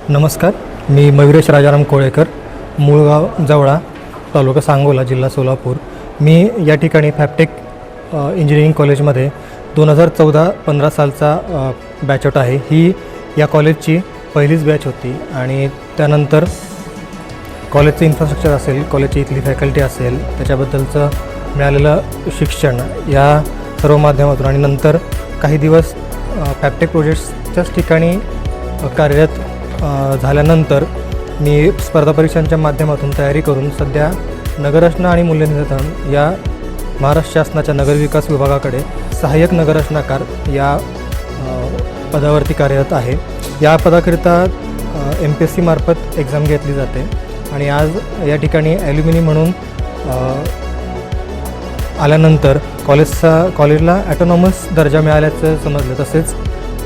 नमस्कार, मी मयुरेश राजाराम कोळेकर, मूळगाव जवळा, तालुका सांगोला, जिल्हा सोलापूर. मी या ठिकाणी फॅपटेक इंजिनिअरिंग कॉलेजमध्ये 2014-15 सालचा बॅचआउट आहे. ही या कॉलेजची पहिलीच बॅच होती आणि त्यानंतर कॉलेजचं इन्फ्रास्ट्रक्चर असेल, कॉलेजची इथली फॅकल्टी असेल, त्याच्याबद्दलचं मिळालेलं शिक्षण या सर्व माध्यमातून आणि नंतर काही दिवस फॅपटेक प्रोजेक्ट्सच्याच ठिकाणी कार्यरत झाल्यानंतर मी स्पर्धा परीक्षांच्या माध्यमातून तयारी करून सध्या नगररचना आणि मूल्यनिर्धारण या महाराष्ट्र शासनाच्या नगरविकास विभागाकडे सहाय्यक नगररचनाकार या पदावरती कार्यरत आहे. या पदाकरिता MPSC मार्फत एक्झाम घेतली जाते आणि आज या ठिकाणी ॲल्युमिनी म्हणून आल्यानंतर कॉलेजला ॲटोनॉमस दर्जा मिळाल्याचं समजलं. तसेच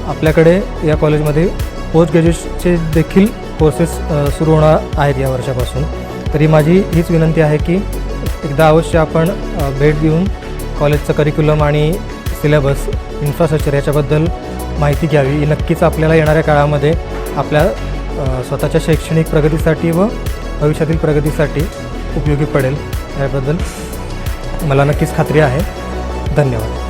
आपल्याकडे या कॉलेजमध्ये पोस्ट ग्रॅज्युएशनचे देखील कोर्सेस सुरू होणार आहेत या वर्षापासून. तरी माझी हीच विनंती आहे की एकदा अवश्य आपण भेट देऊन कॉलेजचं करिक्युलम आणि सिलेबस, इन्फ्रास्ट्रक्चर याच्याबद्दल माहिती घ्यावी. नक्कीच आपल्याला येणाऱ्या काळामध्ये आपल्या स्वतःच्या शैक्षणिक प्रगतीसाठी व भविष्यातील प्रगतीसाठी उपयोगी पडेल याबद्दल मला नक्कीच खात्री आहे. धन्यवाद.